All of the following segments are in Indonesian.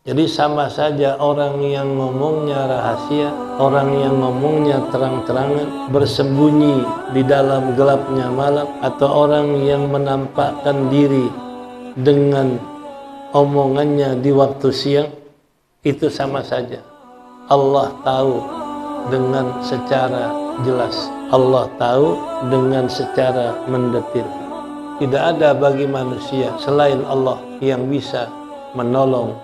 Jadi sama saja orang yang ngomongnya rahasia, orang yang ngomongnya terang-terangan, bersembunyi di dalam gelapnya malam, atau orang yang menampakkan diri dengan omongannya di waktu siang, itu sama saja. Allah tahu dengan secara jelas. Allah tahu dengan secara mendetil. Tidak ada bagi manusia selain Allah yang bisa menolong,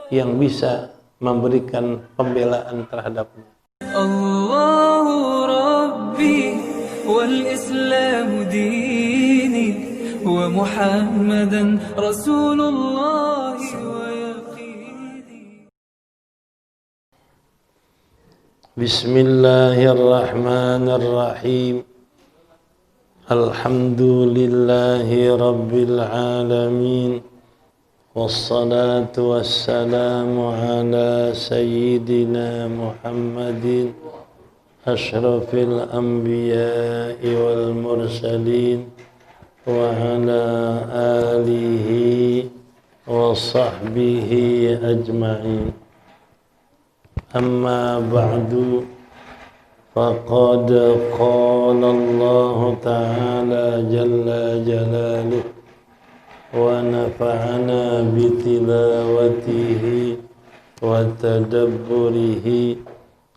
yang bisa memberikan pembelaan terhadapnya. Allahu Rabbi wal Islam dini wa Muhammadan Rasulullah wa yaqini. Bismillahirrahmanirrahim. Alhamdulillahi rabbil alamin. Wassalatu wassalamu ala sayyidina Muhammadin ashrafil anbiya'i wal mursalin wa ala alihi wa sahbihi ajma'in. Amma ba'du, faqad qala Allah ta'ala jalla jalaluh wa nafa'ana bitilawatihi wa tadabburihi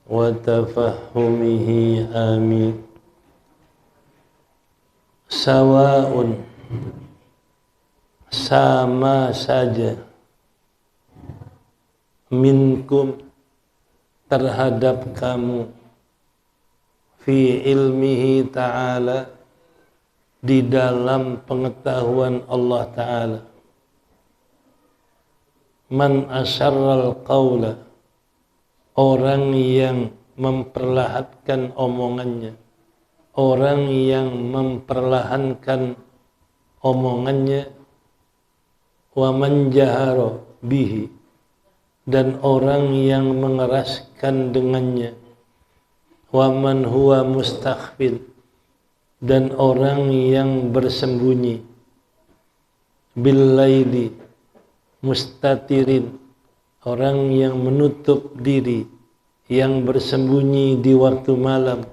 wa tafahhumihi, amin. Sawa'un, sama saja, minkum, terhadap kamu, fi ilmihi ta'ala, di dalam pengetahuan Allah Ta'ala, man asyarral qawla, orang yang memperlahankan omongannya, orang yang memperlahankan omongannya, wa man jahara bihi, dan orang yang mengeraskan dengannya, wa man huwa mustakhfin, dan orang yang bersembunyi, bil laili mustatirin, orang yang menutup diri, yang bersembunyi di waktu malam,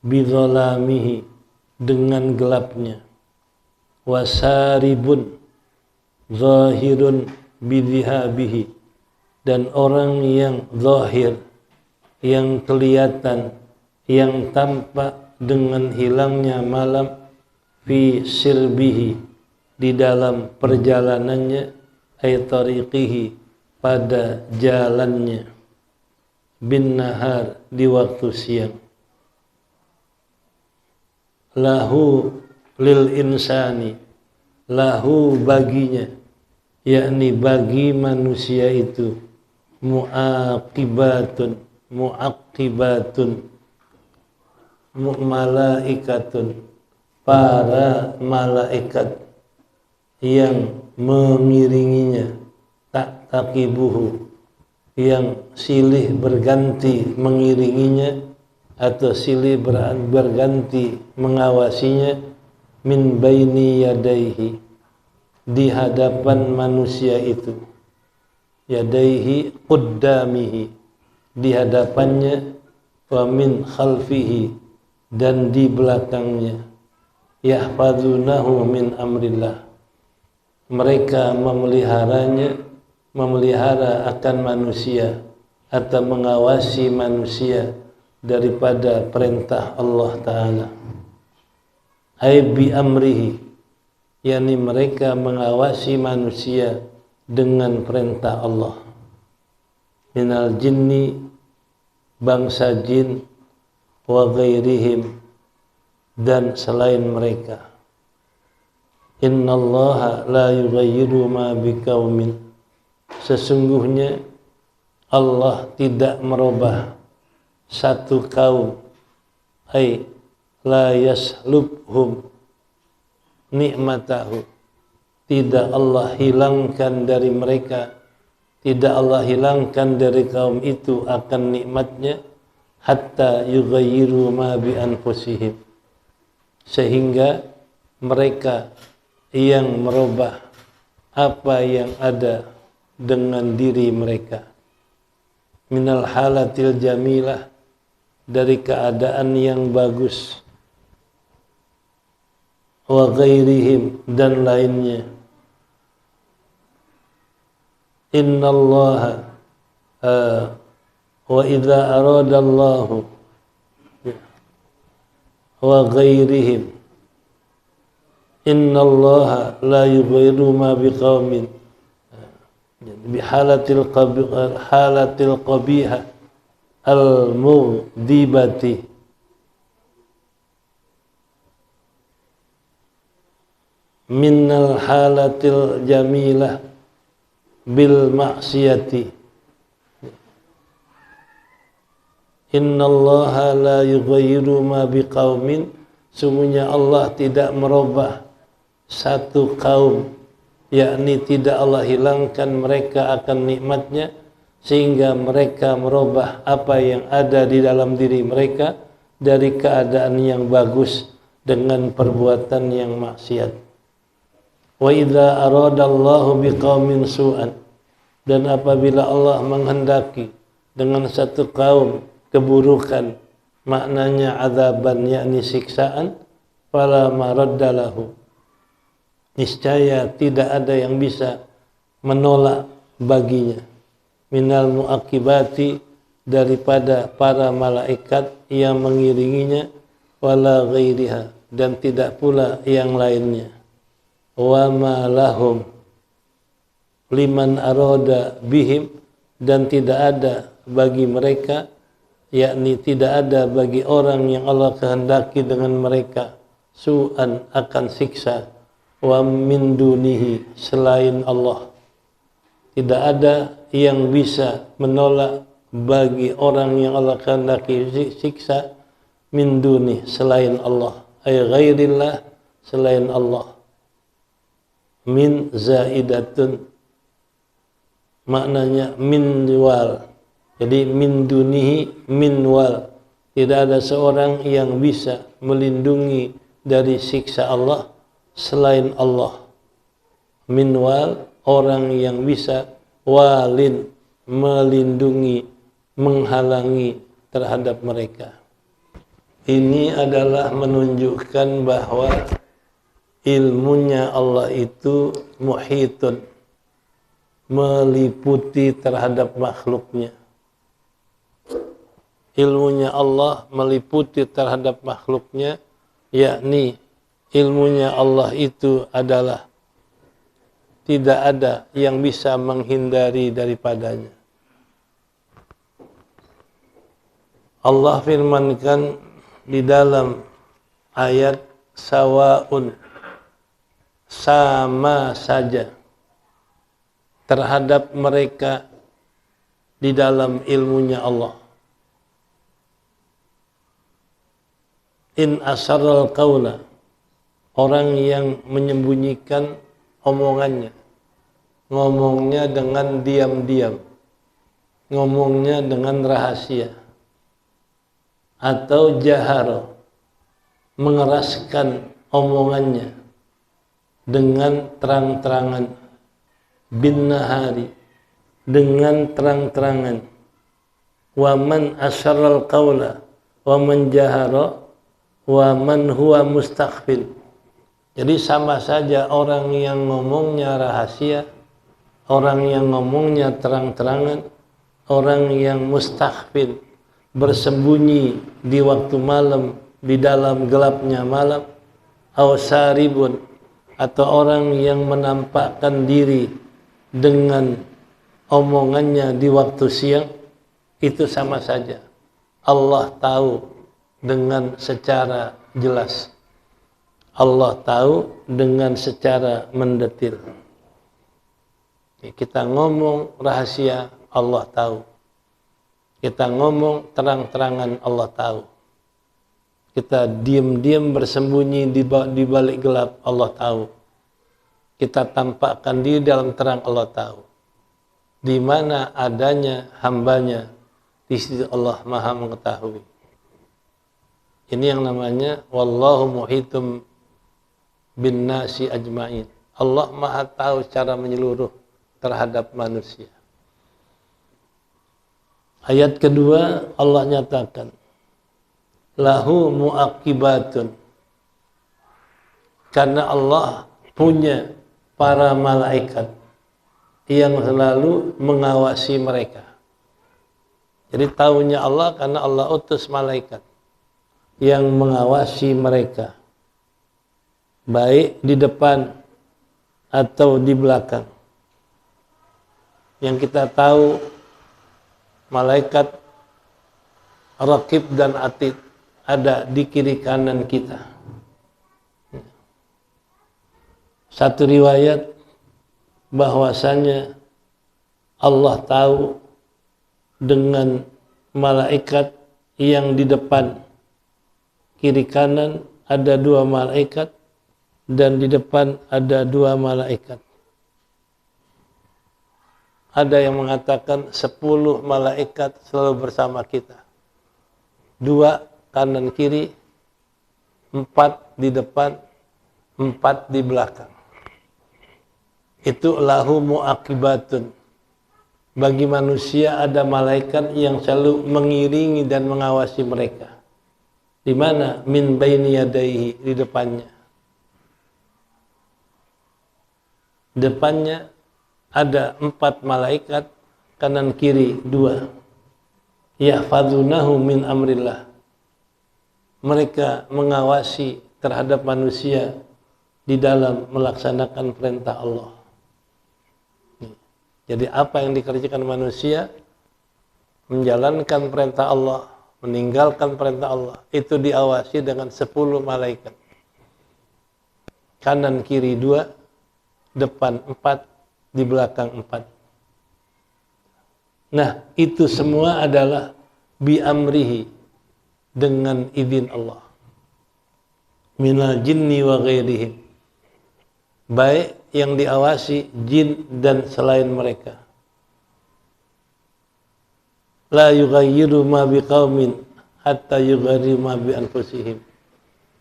bidzalamihi, dengan gelapnya, wasaribun zahirun bidhihabihi, dan orang yang zahir, yang kelihatan, yang tampak dengan hilangnya malam, fi sirbihi, di dalam perjalanannya, ay tariqihi, pada jalannya, bin nahar, di waktu siang. Lahu, lil insani, lahu, baginya, yakni bagi manusia itu, mu'aqibatun, malaikatun, para malaikat yang mengiringinya, tak takibuhu, yang silih berganti mengiringinya, atau silih berganti mengawasinya, min baini yadaihi, di hadapan manusia itu, yadaihi quddamihi, di hadapannya, wa min khalfihi, dan di belakangnya, yahfazunahu min amrillah, mereka memelihara akan manusia atau mengawasi manusia daripada perintah Allah Ta'ala. Ay bi amrihi, yakni mereka mengawasi manusia dengan perintah Allah. Minal jinni, bangsa jin, wa ghairihim, dan selain mereka. Innallaha la yughayyiru ma biqaumin, sesungguhnya Allah tidak merubah satu kaum, ay la yaslubhum nikmatahu, tidak Allah hilangkan dari mereka, tidak Allah hilangkan dari kaum itu akan nikmatnya, hatta yughayyiru ma bi anfusihim, sehingga mereka yang merubah apa yang ada dengan diri mereka. Minal halatil jamilah, dari keadaan yang bagus, wa ghairihim, dan lainnya. Innallaha wa idza aradallahu wa ghairihim innallaha la yughayyiru ma biqaumin bihalatil qabihah al-mughdibati minnal halatil jamilah bil maksiyati. Innallaha la yughayyiru ma biqaumin, sungguhnya Allah tidak merubah satu kaum, yakni tidak Allah hilangkan mereka akan nikmatnya sehingga mereka merubah apa yang ada di dalam diri mereka dari keadaan yang bagus dengan perbuatan yang maksiat. Wa idza aradallahu biqaumin su'an, dan apabila Allah menghendaki dengan satu kaum keburukan, maknanya azaban, yakni siksaan, fala maradda lahu, niscaya tidak ada yang bisa menolak baginya, minal muakibati, daripada para malaikat yang mengiringinya, wala ghairiha, dan tidak pula yang lainnya. Wa ma lahum liman arada bihim, dan tidak ada bagi mereka, yakni tidak ada bagi orang yang Allah kehendaki dengan mereka, su'an, akan siksa, wa min dunihi, selain Allah. Tidak ada yang bisa menolak bagi orang yang Allah kehendaki siksa, min duni, selain Allah, ay ghairillah, selain Allah. Min zaidatun, maknanya min wal, jadi min dunihi min wal, tidak ada seorang yang bisa melindungi dari siksa Allah selain Allah. Min wal, orang yang bisa, walin, melindungi, menghalangi terhadap mereka. Ini adalah menunjukkan bahwa ilmunya Allah itu muhitun, meliputi terhadap makhluknya. Ilmunya Allah meliputi terhadap makhluknya, yakni ilmunya Allah itu adalah tidak ada yang bisa menghindari daripadanya. Allah firmankan di dalam ayat sawaun, sama saja terhadap mereka di dalam ilmunya Allah. In asarral qawla, orang yang menyembunyikan omongannya, ngomongnya dengan diam-diam, ngomongnya dengan rahasia, atau jahar, mengeraskan omongannya dengan terang-terangan, bin nahari, dengan terang-terangan, wa man asarral qawla wa man jahara wa man huwa mustakhfil. Jadi sama saja orang yang ngomongnya rahasia, orang yang ngomongnya terang-terangan, orang yang mustakhfil, bersembunyi di waktu malam, di dalam gelapnya malam, aw saribun, atau orang yang menampakkan diri dengan omongannya di waktu siang, itu sama saja. Allah tahu dengan secara jelas. Allah tahu dengan secara mendetil. Kita ngomong rahasia, Allah tahu. Kita ngomong terang-terangan, Allah tahu. Kita diam-diam bersembunyi di balik gelap, Allah tahu. Kita tampakkan diri dalam terang, Allah tahu. Di mana adanya hambanya, di sisi Allah Maha mengetahui. Ini yang namanya wallahu muhitum bin nasi ajmain. Allah Maha tahu secara menyeluruh terhadap manusia. Ayat kedua Allah nyatakan, lahu muaqibatun, karena Allah punya para malaikat yang selalu mengawasi mereka. Jadi tahunya Allah karena Allah utus malaikat yang mengawasi mereka, baik di depan atau di belakang. Yang kita tahu malaikat Raqib dan Atid ada di kiri kanan kita. Satu riwayat bahwasanya Allah tahu dengan malaikat yang di depan kiri kanan ada 2 malaikat dan di depan ada 2 malaikat. Ada yang mengatakan 10 malaikat selalu bersama kita. 2 kanan kiri, 4 di depan, 4 di belakang. Itu lahu muaqibatun. Bagi manusia ada malaikat yang selalu mengiringi dan mengawasi mereka. Di mana? Min baini yadaihi, di depannya. Depannya ada 4 malaikat, kanan kiri 2. Yahfazunahu min amrillah. Mereka mengawasi terhadap manusia di dalam melaksanakan perintah Allah. Jadi apa yang dikerjakan manusia, menjalankan perintah Allah, meninggalkan perintah Allah, itu diawasi dengan 10 malaikat. Kanan kiri 2, depan 4, di belakang 4. Nah, itu semua adalah bi amrihi, dengan izin Allah. Minal jinni wa ghairihim. Baik yang diawasi jin dan selain mereka. La yughayyiru ma biqaumin hatta yughayyiru ma bi anfusihim.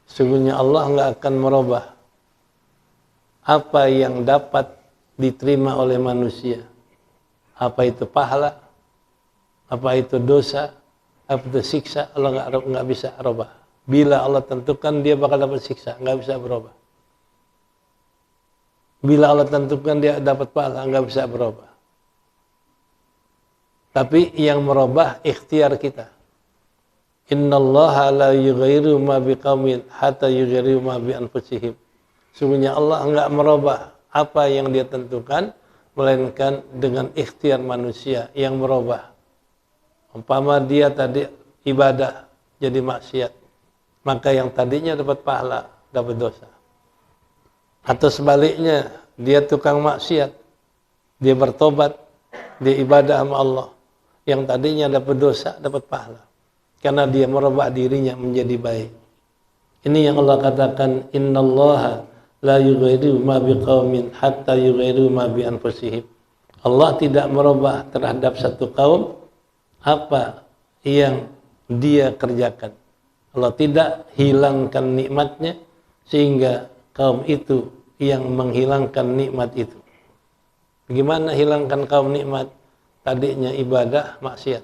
Sungguhnya Allah enggak akan merubah apa yang dapat diterima oleh manusia. Apa itu pahala, apa itu dosa, apa itu siksa, Allah enggak bisa rubah. Bila Allah tentukan dia bakal dapat siksa, enggak bisa berubah. Bila Allah tentukan dia dapat pahala, enggak bisa berubah. Tapi yang merubah ikhtiar kita. Innallaha la yughayyiru ma biqaumin hatta yughayyiru ma bi anfusihim. Sungguhnya Allah enggak merubah apa yang dia tentukan, melainkan dengan ikhtiar manusia yang merubah. Umpama dia tadi ibadah jadi maksiat, maka yang tadinya dapat pahala, dapat dosa. Atau sebaliknya, dia tukang maksiat, dia bertobat, dia ibadah sama Allah, yang tadinya dapat dosa, dapat pahala. Karena dia merubah dirinya menjadi baik. Ini yang Allah katakan, innallaha la yughayyiru ma biqaumin hatta yughayyiru ma bi anfusihim. Allah tidak merubah terhadap satu kaum apa yang dia kerjakan. Allah tidak hilangkan nikmatnya sehingga kaum itu yang menghilangkan nikmat itu. Bagaimana hilangkan kaum nikmat? Tadinya ibadah, maksiat.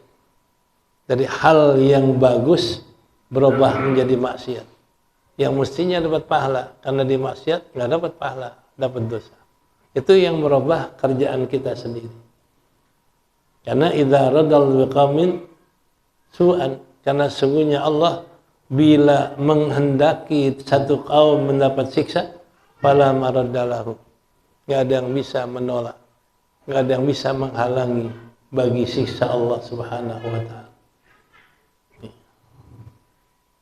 Dari hal yang bagus berubah menjadi maksiat. Yang mestinya dapat pahala, karena di maksiat nggak dapat pahala, dapat dosa. Itu yang merubah kerjaan kita sendiri. Karena idza radal biqaumin su'an, karena sungguhnya Allah bila menghendaki satu kaum mendapat siksa, fala maraddalahu. Enggak ada yang bisa menolak, enggak ada yang bisa menghalangi bagi siksa Allah Subhanahu wa taala.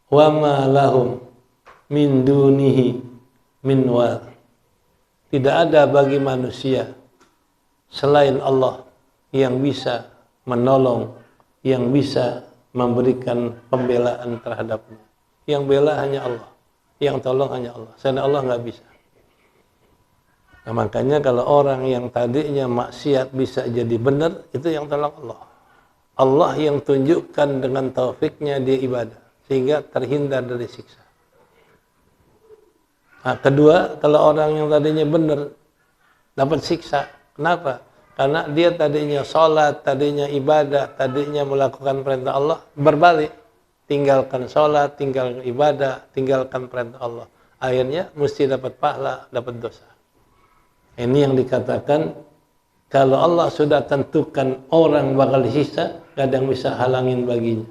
Wa ma lahum min dunihi min wal. Tidak ada bagi manusia selain Allah yang bisa menolong, yang bisa memberikan pembelaan terhadapnya. Yang bela hanya Allah, yang tolong hanya Allah. Selain Allah nggak bisa. Nah, makanya kalau orang yang tadinya maksiat bisa jadi benar, itu yang tolong Allah. Allah yang tunjukkan dengan taufiknya dia ibadah, sehingga terhindar dari siksa. Nah, kedua, kalau orang yang tadinya benar dapat siksa, kenapa? Karena dia tadinya sholat, tadinya ibadah, tadinya melakukan perintah Allah, berbalik. Tinggalkan sholat, tinggalkan ibadah, tinggalkan perintah Allah. Akhirnya mesti dapat pahala, dapat dosa. Ini yang dikatakan, kalau Allah sudah tentukan orang bakal disiksa, gak ada yang bisa halangin baginya.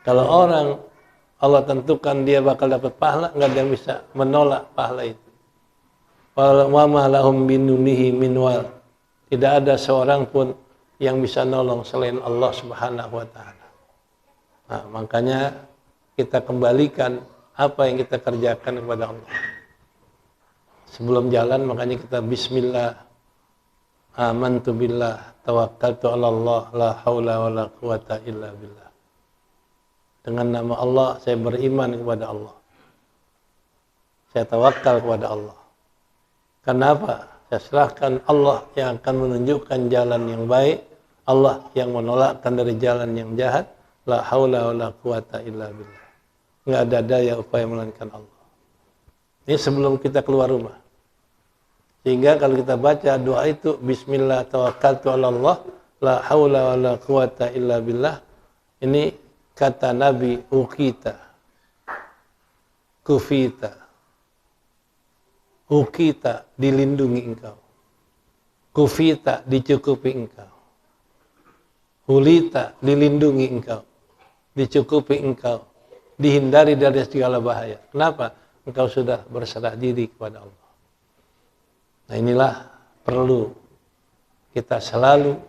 Kalau orang Allah tentukan dia bakal dapat pahala, gak ada yang bisa menolak pahala itu. Wa ma lahum binunihi min wal. Tidak ada seorang pun yang bisa nolong selain Allah Subhanahu wa taala. Nah, makanya kita kembalikan apa yang kita kerjakan kepada Allah. Sebelum jalan makanya kita bismillah, amantu billah, tawakkaltu ala Allah, la haula wala quwata illa billah. Dengan nama Allah saya beriman kepada Allah. Saya tawakal kepada Allah. Kenapa? Saya serahkan Allah yang akan menunjukkan jalan yang baik, Allah yang menolakkan dari jalan yang jahat. La haula wala quwata illa billah. Enggak ada daya upaya melainkan Allah. Ini sebelum kita keluar rumah. Sehingga kalau kita baca doa itu, bismillah tawakkaltu ala Allah, la haula wala quwata illa billah. Ini kata Nabi, ukita, kufita, ukita, dilindungi engkau. Kufita, dicukupi engkau. Hulita, dilindungi engkau. Dicukupi engkau. Dihindari dari segala bahaya. Kenapa? Engkau sudah berserah diri kepada Allah. Nah inilah perlu kita selalu,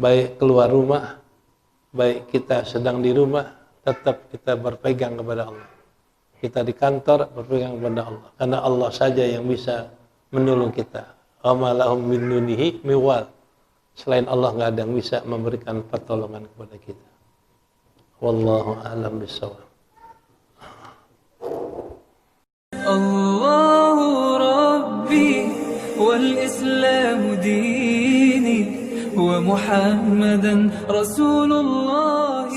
baik keluar rumah, baik kita sedang di rumah, tetap kita berpegang kepada Allah. Kita di kantor berpegang kepada Allah. Karena Allah saja yang bisa menolong kita. Wa ma lahum min dunihi miwal. Selain Allah nggak ada yang bisa memberikan pertolongan kepada kita. Wallahu a'lam bishawab. الله ربي والإسلام ديني ومحمدا رسول الله